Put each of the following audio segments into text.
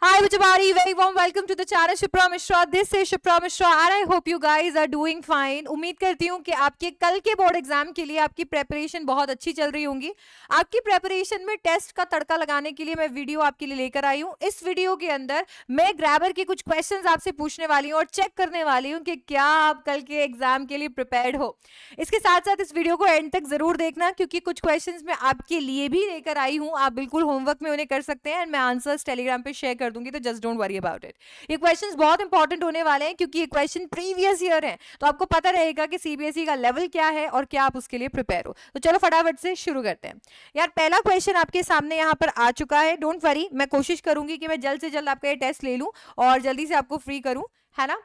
Hi everybody, very warm welcome to the channel Shipra Mishra. This is Shipra Mishra and I hope you guys are doing fine. उम्मीद करती हूँ कि आपके कल के board exam के लिए आपकी प्रेपरेशन बहुत अच्छी चल रही होंगी. आपकी प्रेपरेशन में टेस्ट का तड़का लगाने के लिए मैं वीडियो आपके लिए लेकर आई हूँ. इस वीडियो के अंदर मैं ग्रामर के कुछ क्वेश्चंस आपसे पूछने वाली हूँ और चेक करने वाली हूँ कि क्या आप कल के एग्जाम के लिए प्रिपेयर्ड हो. इसके साथ साथ इस वीडियो को एंड तक जरूर देखना क्योंकि कुछ क्वेश्चंस मैं आपके लिए भी लेकर आई हूँ. आप बिल्कुल होमवर्क में उन्हें कर सकते हैं एंड मैं आंसर्स टेलीग्राम पे शेयर कर दूंगी, तो just don't worry about it. ये क्वेश्चंस बहुत इंपॉर्टेंट होने वाले हैं क्योंकि ये क्वेश्चन प्रीवियस ईयर है, तो आपको पता रहेगा कि सीबीएसई का लेवल क्या है और क्या आप उसके लिए प्रिपेयर हो. तो चलो फटाफट से शुरू करते हैं. यार पहला क्वेश्चन आपके सामने यहाँ पर आ चुका है. डोंट वरी, मैं कोशिश करूंगी कि मैं जल्द से जल्द आपका ये टेस्ट ले लूं और जल्दी से आपको फ्री करूं, है ना.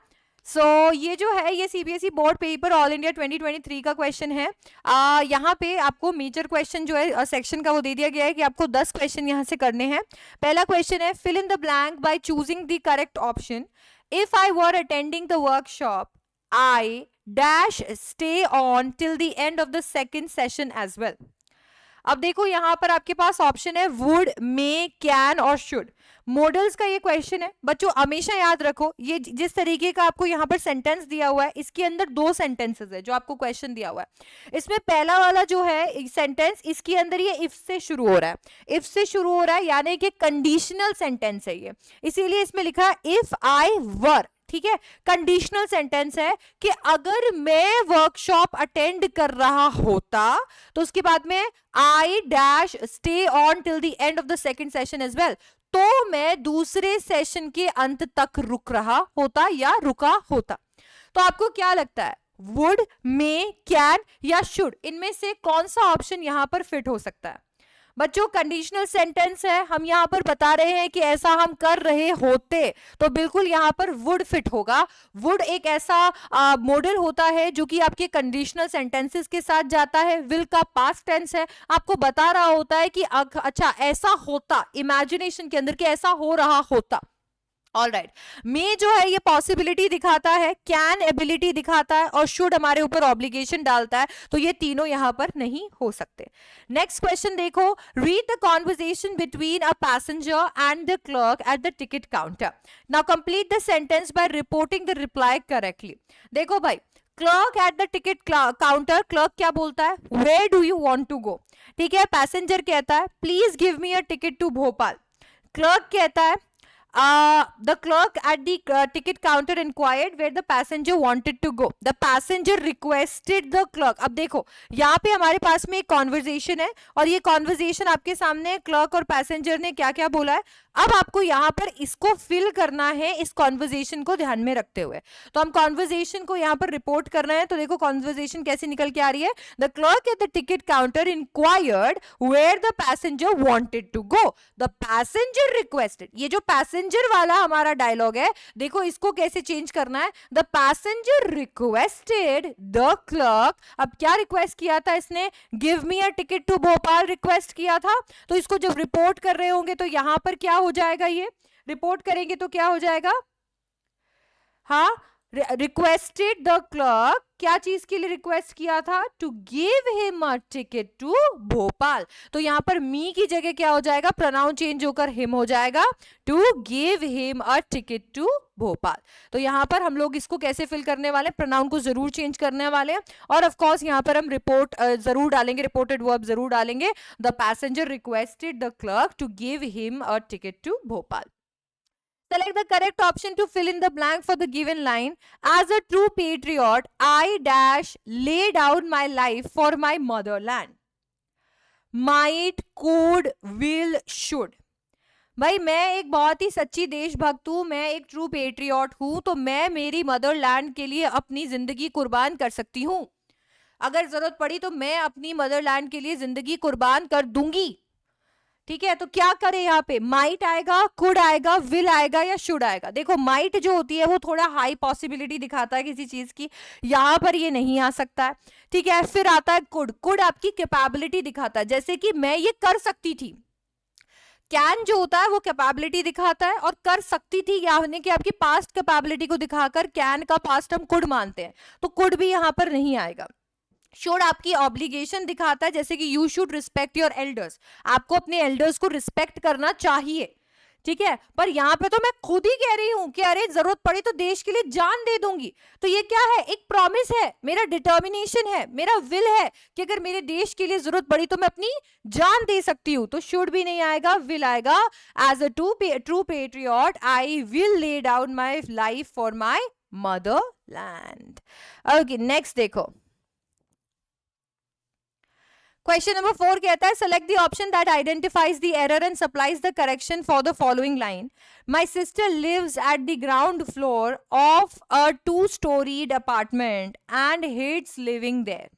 ये जो है ये CBSE board paper all India 2023 का क्वेश्चन है. यहाँ पे आपको मेजर क्वेश्चन जो है सेक्शन का वो दे दिया गया है कि आपको 10 क्वेश्चन यहाँ से करने हैं. पहला क्वेश्चन है, fill in the blank by choosing the correct option. If I were attending the workshop I dash stay on till the end of the second session as well. अब देखो यहाँ पर आपके पास ऑप्शन है वुड, मे, कैन और should. Modals का ये क्वेश्चन है बच्चों, हमेशा याद रखो ये जिस तरीके का आपको यहाँ पर सेंटेंस दिया हुआ है इसके अंदर दो सेंटेंसेस है जो आपको क्वेश्चन दिया हुआ है. इसमें पहला वाला जो है सेंटेंस इसके अंदर ये इफ से शुरू हो रहा है. इफ से शुरू हो रहा है यानी कि कंडीशनल सेंटेंस है ये, इसीलिए इसमें लिखा है इफ आई वर. ठीक है, कंडीशनल सेंटेंस है कि अगर मैं वर्कशॉप अटेंड कर रहा होता तो उसके बाद में I dash stay on till the end of the second session as well, तो मैं दूसरे सेशन के अंत तक रुक रहा होता या रुका होता. तो आपको क्या लगता है वुड, मे, कैन या शुड, इनमें से कौन सा ऑप्शन यहां पर फिट हो सकता है. बच्चों कंडीशनल सेंटेंस है, हम यहाँ पर बता रहे हैं कि ऐसा हम कर रहे होते तो बिल्कुल यहाँ पर वुड फिट होगा. वुड एक ऐसा मॉडल होता है जो कि आपके कंडीशनल सेंटेंसेस के साथ जाता है. विल का पास्ट टेंस है, आपको बता रहा होता है कि अच्छा ऐसा होता, इमेजिनेशन के अंदर कि ऐसा हो रहा होता. ऑल राइट, मे जो है ये पॉसिबिलिटी दिखाता है, कैन एबिलिटी दिखाता है और शुड हमारे ऊपर ऑब्लिगेशन डालता है, तो ये तीनों यहां पर नहीं हो सकते. नेक्स्ट क्वेश्चन देखो, read the conversation between a passenger and the clerk at the ticket counter. Now complete the sentence by reporting the reply correctly. देखो भाई, clerk at the ticket counter, clerk क्या बोलता है, where do you want to go. ठीक है, passenger कहता है please give me a ticket to Bhopal. Clerk कहता है the clerk at the ticket counter inquired where the passenger wanted to go. The passenger requested the clerk. अब देखो यहाँ पे हमारे पास में एक कॉन्वर्जेशन है और ये कॉन्वर्जेशन आपके सामने क्लर्क और पैसेंजर ने क्या क्या बोला है. अब आपको यहाँ पर इसको फिल करना है इस कॉन्वर्जेशन को ध्यान में रखते हुए. तो हम कॉन्वर्जेशन को यहाँ पर रिपोर्ट कर रहे हैं. तो देखो कॉन्वर्जेशन कैसे निकल के आ रही है. The clerk at the ticket counter enquired where the passenger wanted to go. The passenger requested, ये जो पैसेंजर वाला हमारा डायलॉग है देखो इसको कैसे चेंज करना है. The passenger requested the clerk. अब क्या रिक्वेस्ट किया था इसने, give me a ticket to Bhopal request किया था. तो इसको जब रिपोर्ट कर रहे होंगे तो यहां पर क्या हो जाएगा, ये रिपोर्ट करेंगे तो क्या हो जाएगा, हाँ रिक्वेस्टेड द क्लर्क, क्या चीज के लिए रिक्वेस्ट किया था, to give him a ticket to Bhopal. तो यहां पर मी की जगह क्या हो जाएगा, प्रोनाउन चेंज होकर हिम हो जाएगा, to give him a ticket to Bhopal. तो यहां पर हम लोग इसको कैसे फिल करने वाले हैं, प्रोनाउन को जरूर चेंज करने वाले हैं और ऑफ कोर्स यहां पर हम रिपोर्ट जरूर डालेंगे, रिपोर्टेड वर्ब जरूर डालेंगे. The passenger requested the clerk to give him a ticket to Bhopal. Select the correct option to fill in the blank for the given line. As a true patriot, I dash lay down my life for my motherland. Might, could, will, should. भाई मैं एक बहुत ही सच्ची देशभक्त हूँ, मैं एक true patriot हूँ, तो मैं मेरी मदरलैंड के लिए अपनी जिंदगी कुर्बान कर सकती हूँ. अगर जरूरत पड़ी तो मैं अपनी मदरलैंड के लिए जिंदगी कुर्बान कर दूंगी. ठीक है, तो क्या करें यहाँ पे, माइट आएगा, कुड आएगा, विल आएगा या शुड आएगा. देखो माइट जो होती है वो थोड़ा हाई पॉसिबिलिटी दिखाता है किसी चीज की, यहाँ पर ये नहीं आ सकता है. ठीक है, फिर आता है कुड. कुड आपकी कैपेबिलिटी दिखाता है, जैसे कि मैं ये कर सकती थी. कैन जो होता है वो कैपेबिलिटी दिखाता है और कर सकती थी यानी कि आपकी पास्ट कैपेबिलिटी को दिखाकर कैन का पास्ट हम कुड मानते हैं, तो कुड भी यहाँ पर नहीं आएगा. शुड आपकी ऑब्लिगेशन दिखाता है, जैसे कि you should respect your elders, आपको अपने एल्डर्स को रिस्पेक्ट करना चाहिए. ठीक है, पर यहाँ पे तो मैं खुद ही कह रही हूं कि अरे जरूरत पड़ी तो देश के लिए जान दे दूंगी। तो ये क्या है, एक प्रॉमिस है, मेरा डिटर्मिनेशन है, मेरा विल है कि अगर मेरे देश के लिए जरूरत पड़ी तो मैं अपनी जान दे सकती हूं। तो शुड भी नहीं आएगा, विल आएगा। As a true patriot I will lay down my life for my motherland. Okay, next देखो, क्वेश्चन नंबर 4 कहता है select the option that identifies the error and supplies the correction for the following line. My sister lives at the ground floor of a 2-storied apartment and hates living there.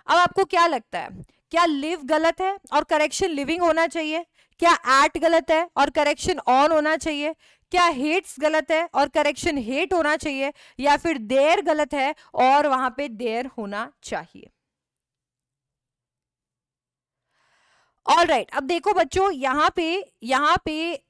अब आपको क्या लगता है, क्या live गलत है और correction living होना चाहिए? क्या एट गलत है और करेक्शन ऑन होना चाहिए? क्या हेट्स गलत है और करेक्शन हेट होना चाहिए? या फिर देयर गलत है और वहां पे देयर होना चाहिए? ऑल राइट, अब देखो बच्चों, यहां पे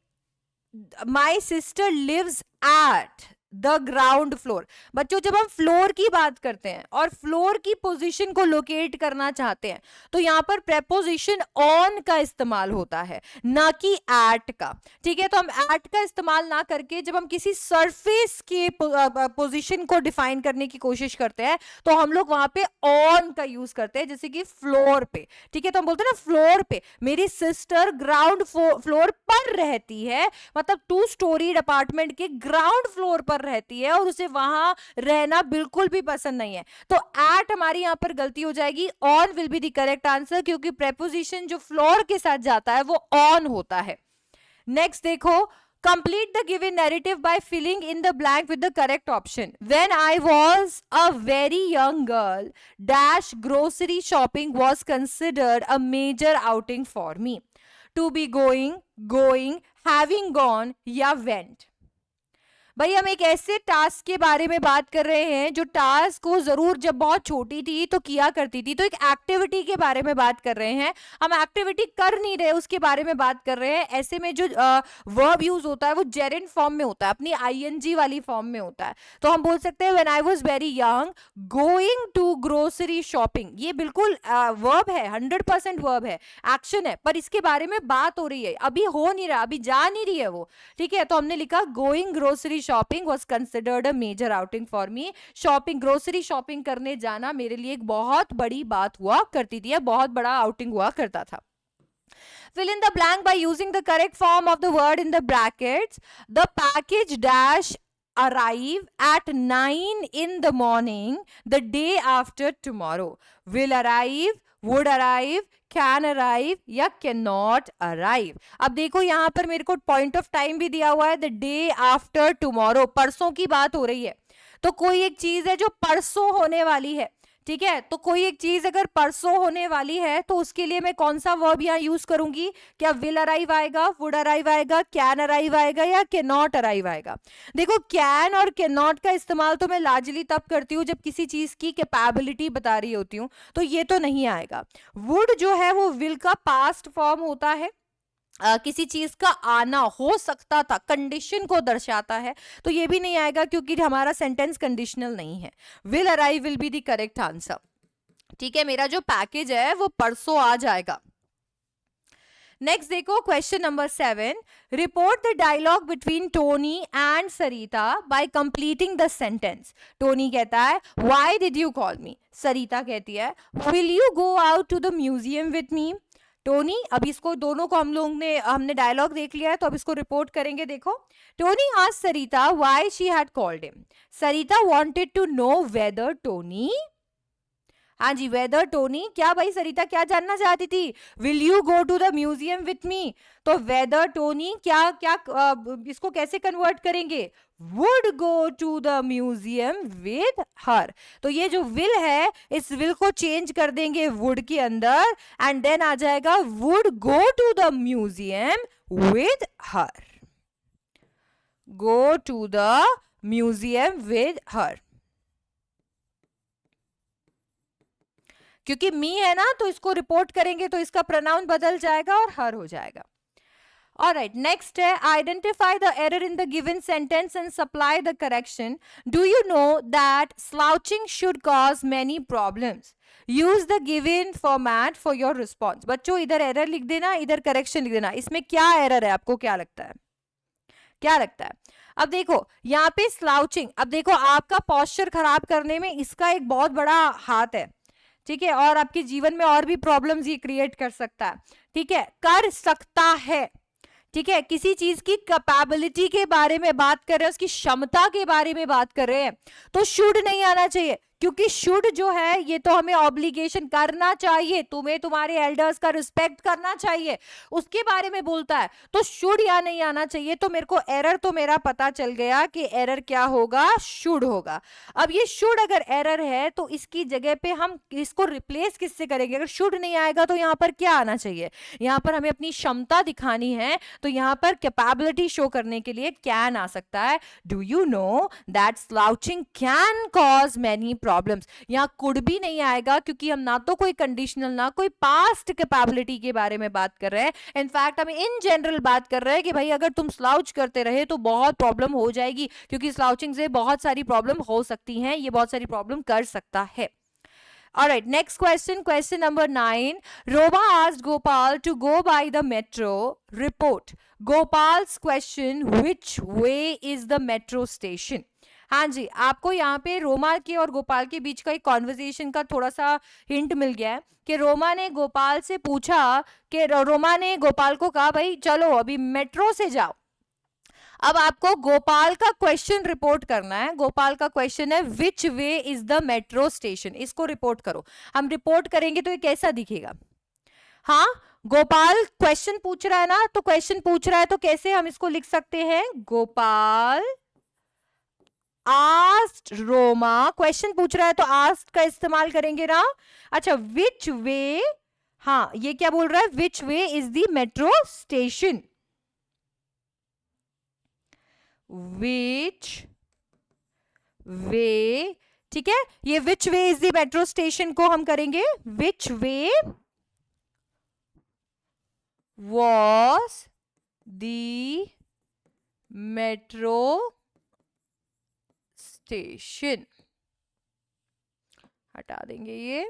my sister lives at the ground floor. बच्चों जब हम फ्लोर की बात करते हैं और फ्लोर की पोजीशन को लोकेट करना चाहते हैं तो यहां पर प्रेपोजिशन ऑन का इस्तेमाल होता है, ना कि एट का। ठीक है, तो हम एट का इस्तेमाल ना करके जब हम किसी सरफेस के पोजीशन को डिफाइन करने की कोशिश करते हैं तो हम लोग वहां पे ऑन का यूज करते हैं, जैसे कि फ्लोर पे। ठीक है, तो हम बोलते हैं ना फ्लोर पे, मेरी सिस्टर ग्राउंड फ्लोर पर रहती है, मतलब 2-storied अपार्टमेंट के ग्राउंड फ्लोर पर रहती है और उसे वहां रहना बिल्कुल भी पसंद नहीं है। तो एट हमारी यहां पर गलती हो जाएगी, on will be the correct answer, क्योंकि प्रेपोजिशन जो फ्लोर के साथ जाता है वो ऑन होता है। नेक्स्ट देखो, complete the given narrative by filling in the blank with the correct option. When I was a very young girl, dash grocery shopping was considered a major outing for me. To be going, having gone या went. भाई हम एक ऐसे task के बारे में बात कर रहे हैं जो टास्क को जरूर जब बहुत छोटी थी तो किया करती थी, तो एक एक्टिविटी के बारे में बात कर रहे हैं। हम एक्टिविटी कर नहीं रहे, उसके बारे में बात कर रहे हैं। ऐसे में जो वर्ब यूज होता है वो जेरेंड फॉर्म में होता है, अपनी आईएनजी वाली फॉर्म में होता है। तो हम बोल सकते हैं when I was very young going to grocery shopping. ये बिल्कुल वर्ब है, 100% वर्ब है, एक्शन है, पर इसके बारे में बात हो रही है, अभी हो नहीं रहा, अभी जा नहीं रही है वो। ठीक है, तो हमने लिखा going grocery shopping was considered a major outing for me. Shopping, grocery shopping करने जाना मेरे लिए एक बहुत बड़ी बात हुआ करती थी, बहुत बड़ा आउटिंग हुआ करता था। Fill in the blank by using the correct form of the word in the brackets. The package dash arrive at 9 in the morning the day after tomorrow. Will arrive, would arrive, can arrive या can not arrive. अब देखो यहां पर मेरे को point of time भी दिया हुआ है, द डे आफ्टर टुमारो, परसों की बात हो रही है। तो कोई एक चीज है जो परसों होने वाली है। ठीक है, तो कोई एक चीज अगर परसों होने वाली है तो उसके लिए मैं कौन सा वर्ब यहाँ यूज करूंगी? क्या विल अराइव आएगा, वुड अराइव आएगा, कैन अराइव आएगा या कैन नॉट अराइव आएगा? देखो कैन और कैन नॉट का इस्तेमाल तो मैं लार्जली तब करती हूँ जब किसी चीज की कैपेबिलिटी बता रही होती हूँ, तो ये तो नहीं आएगा। वुड जो है वो विल का पास्ट फॉर्म होता है, किसी चीज का आना हो सकता था, कंडीशन को दर्शाता है, तो ये भी नहीं आएगा क्योंकि हमारा सेंटेंस कंडीशनल नहीं है। Will arrive will be the correct answer. ठीक है, मेरा जो पैकेज है वो परसों आ जाएगा। नेक्स्ट देखो, question number 7, report the dialogue between Tony and Sarita by completing the sentence. Tony कहता है why did you call me, Sarita कहती है will you go out to the museum with me. Tony, अब इसको दोनों को हमने डायलॉग देख लिया है तो अब इसको रिपोर्ट करेंगे। देखो, Tony asked Sarita why she had called him. Sarita wanted to know whether Tony, हाँ जी, वेदर टोनी, क्या भाई सरिता क्या जानना चाहती थी? Will you go to the museum with me. तो वेदर टोनी क्या क्या इसको कैसे कन्वर्ट करेंगे? Would go to the museum with her. तो ये जो विल है इस विल को चेंज कर देंगे वुड के अंदर एंड देन आ जाएगा would go to the museum with her. Go to the museum with her, क्योंकि मी है ना तो इसको रिपोर्ट करेंगे तो इसका प्रोनाउन बदल जाएगा और हर हो जाएगा। Alright, next है identify the error in the given sentence and supply the correction. Do you know that slouching should cause many problems? Use the given format for your response. बच्चों इधर error लिख देना, इधर correction लिख देना। इसमें क्या error है, आपको क्या लगता है? क्या लगता है? अब देखो यहाँ पे स्लाउचिंग, अब देखो आपका पोस्चर खराब करने में इसका एक बहुत बड़ा हाथ है, ठीक है, और आपके जीवन में और भी प्रॉब्लम्स ये क्रिएट कर सकता है, ठीक है, कर सकता है, ठीक है। किसी चीज की कैपेबिलिटी के बारे में बात कर रहे हैं, उसकी क्षमता के बारे में बात कर रहे हैं, तो शुड नहीं आना चाहिए, क्योंकि शुड जो है ये तो हमें ऑब्लिगेशन करना चाहिए, तुम्हें तुम्हारे एल्डर्स का रिस्पेक्ट करना चाहिए, उसके बारे में बोलता है, तो शुड या नहीं आना चाहिए। तो मेरे को एरर तो मेरा पता चल गया कि एरर क्या होगा, शुड होगा। अब ये शुड अगर एरर है तो इसकी जगह पे हम इसको रिप्लेस किससे करेंगे? अगर शुड नहीं आएगा तो यहाँ पर क्या आना चाहिए? यहाँ पर हमें अपनी क्षमता दिखानी है, तो यहाँ पर कैपेबिलिटी शो करने के लिए कैन आ सकता है। Do you know that slouching can cause many problems? यहाँ कुड भी नहीं आएगा, क्योंकि हम ना तो कोई कंडीशनल ना कोई पास्ट कैपेबिलिटी के बारे में बात कर रहे हैं, इनफैक्ट हम इन जनरल बात कर रहे हैं कि भाई अगर तुम स्लाउच करते रहे तो बहुत प्रॉब्लम हो जाएगी, क्योंकि स्लाउचिंग से बहुत सारी प्रॉब्लम हो सकती हैं, ये बहुत सारी प्रॉब्लम कर सकता है। Alright, next question, question number 9. Roma asked Gopal to go by the metro. Report. Gopal's question, which way is the metro station? हाँ जी, आपको यहाँ पे रोमा के और गोपाल के बीच का एक कॉन्वर्सेशन का थोड़ा सा हिंट मिल गया है कि रोमा ने गोपाल से पूछा कि रोमा ने गोपाल को कहा भाई चलो अभी मेट्रो से जाओ। अब आपको गोपाल का क्वेश्चन रिपोर्ट करना है। गोपाल का क्वेश्चन है which way is the metro station, इसको रिपोर्ट करो। हम रिपोर्ट करेंगे तो ये कैसा दिखेगा? हाँ, गोपाल क्वेश्चन पूछ रहा है ना, तो क्वेश्चन पूछ रहा है तो कैसे हम इसको लिख सकते हैं? गोपाल आस्क्ड रोमा, क्वेश्चन पूछ रहा है तो आस्क्ड का इस्तेमाल करेंगे ना। अच्छा, विच वे, हाँ ये क्या बोल रहा है? Which way is the metro station, which way, ठीक है, ये which way is the metro station को हम करेंगे which way was the metro station, हटा देंगे ये।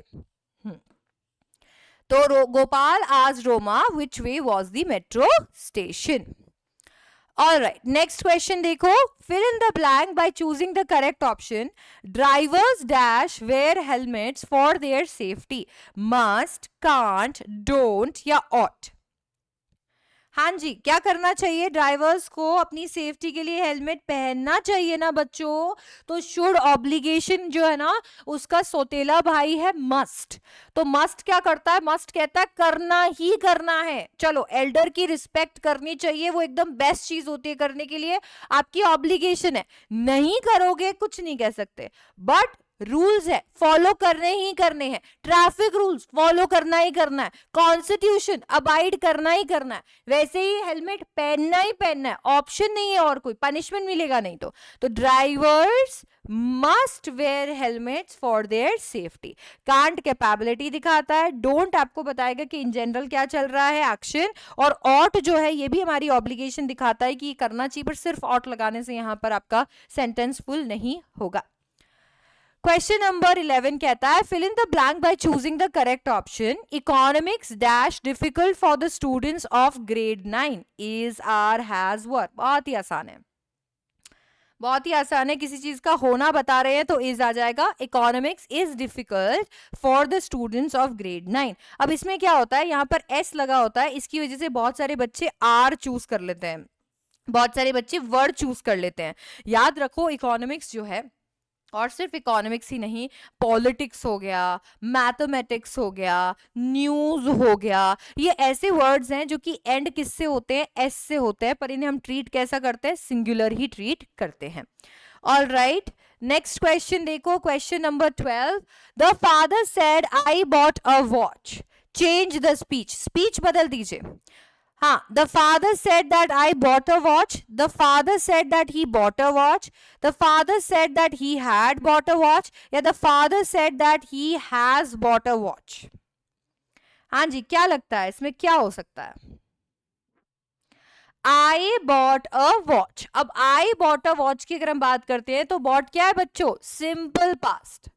तो Gopal asked Roma which way was the metro station. All right, next question देखो, fill in the blank by choosing the correct option. Drivers dash wear helmets for their safety. Must, can't, don't या ought? हाँ जी, क्या करना चाहिए? Drivers को अपनी safety के लिए हेलमेट पहनना चाहिए ना बच्चों। तो शुड ऑब्लिगेशन जो है ना उसका सोतेला भाई है मस्ट। तो मस्ट क्या करता है? मस्ट कहता है करना ही करना है। चलो, एल्डर की रिस्पेक्ट करनी चाहिए, वो एकदम बेस्ट चीज होती है करने के लिए, आपकी ऑब्लिगेशन है। नहीं करोगे कुछ नहीं कह सकते, बट रूल्स है फॉलो करने ही करने हैं। ट्रैफिक रूल्स फॉलो करना ही करना है, कॉन्स्टिट्यूशन अबाइड करना ही करना है। वैसे ही हेलमेट पहनना ही पहनना है, ऑप्शन नहीं है और कोई, पनिशमेंट मिलेगा नहीं तो drivers must where helmets for their safety. Can't capability दिखाता है, डोंट आपको बताएगा कि इन जनरल क्या चल रहा है एक्शन, और ऑट जो है ये भी हमारी ऑब्लिगेशन दिखाता है कि करना चाहिए, पर सिर्फ ऑट लगाने से यहां पर आपका सेंटेंस फुल नहीं होगा। क्वेश्चन नंबर 11 कहता है fill in the blank by choosing the correct option. Economics dash difficult for the students of grade 9. Is, are, has, were. बहुत ही आसान है, बहुत ही आसान है। किसी चीज का होना बता रहे हैं तो इज आ जाएगा। Economics is difficult for the students of grade 9। अब इसमें क्या होता है, यहाँ पर एस लगा होता है, इसकी वजह से बहुत सारे बच्चे आर चूज कर लेते हैं, बहुत सारे बच्चे वर्ड चूज कर लेते हैं। याद रखो इकोनॉमिक्स जो है, और सिर्फ इकोनॉमिक्स ही नहीं, पॉलिटिक्स हो गया, मैथमेटिक्स हो गया, न्यूज हो गया, ये ऐसे वर्ड्स हैं जो कि एंड किससे होते हैं? एस से होते हैं, पर इन्हें हम ट्रीट कैसा करते हैं? सिंगुलर ही ट्रीट करते हैं। ऑल राइट, नेक्स्ट क्वेश्चन देखो, question number 12। The father said I bought a watch. Change the speech, speech बदल दीजिए। हाँ, the father said that I bought a watch. The father said that he bought a watch. The father said that he had bought a watch. या the father said that he has bought a watch. हाँ जी, क्या लगता है इसमें क्या हो सकता है? I bought a watch. अब I bought a watch की अगर हम बात करते हैं तो bought क्या है बच्चों? Simple past.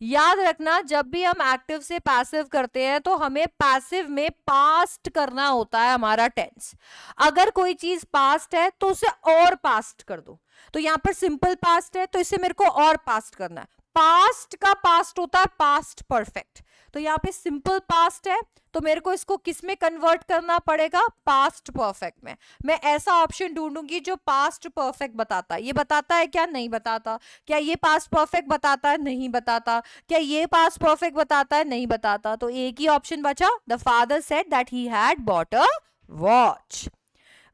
याद रखना, जब भी हम एक्टिव से पैसिव करते हैं तो हमें पैसिव में पास्ट करना होता है हमारा टेंस। अगर कोई चीज पास्ट है तो उसे और पास्ट कर दो। तो यहां पर सिंपल पास्ट है तो इसे मेरे को और पास्ट करना है। पास्ट का पास्ट होता है पास्ट परफेक्ट। तो यहाँ पे सिंपल पास्ट है तो मेरे को इसको किस में कन्वर्ट करना पड़ेगा, पास्ट परफेक्ट में। मैं ऐसा ऑप्शन ढूंढूंगी जो पास्ट परफेक्ट बताता है। ये बताता है क्या, नहीं बताता। क्या ये पास्ट परफेक्ट बताता है, नहीं बताता। क्या ये पास्ट परफेक्ट बताता है, नहीं बताता। तो एक ही ऑप्शन बचा, the father said that he had bought a watch.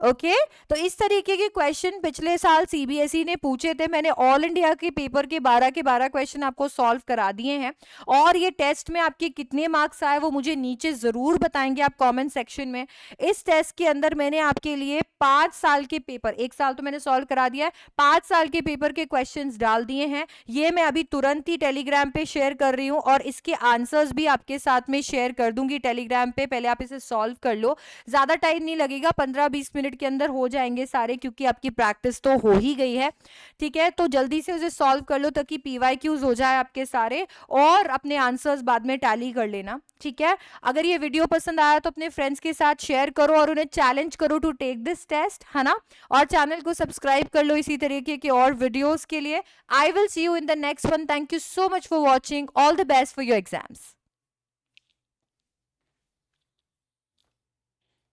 Okay तो इस तरीके के क्वेश्चन पिछले साल सीबीएसई ने पूछे थे। मैंने ऑल इंडिया के पेपर के 12 क्वेश्चन आपको सॉल्व करा दिए हैं। और ये टेस्ट में आपके कितने मार्क्स आए वो मुझे नीचे जरूर बताएंगे आप कमेंट सेक्शन में। इस टेस्ट के अंदर मैंने आपके लिए 5 साल के पेपर, 1 साल तो मैंने सॉल्व करा दिया है, 5 साल के पेपर के क्वेश्चन डाल दिए हैं। ये मैं अभी तुरंत ही टेलीग्राम पे शेयर कर रही हूँ और इसके आंसर्स भी आपके साथ में शेयर कर दूंगी टेलीग्राम पे। पहले आप इसे सॉल्व कर लो, ज्यादा टाइम नहीं लगेगा, 15-20 मिनट के अंदर हो जाएंगे सारे, क्योंकि आपकी प्रैक्टिस तो हो ही गई है। ठीक है, तो जल्दी से उसे सॉल्व कर लो ताकि पीवाईक्यूज हो जाए आपके सारे, और अपने आंसर्स बाद में टैली कर लेना। ठीक है, अगर ये वीडियो पसंद आया तो अपने फ्रेंड्स के साथ शेयर करो और उन्हें चैलेंज करो टू टेक दिस टेस्ट, है ना। और चैनल को सब्सक्राइब कर लो इसी तरीके के और वीडियोस के लिए। I will see you in the next one. Thank you so much for watching. All the best for your exams.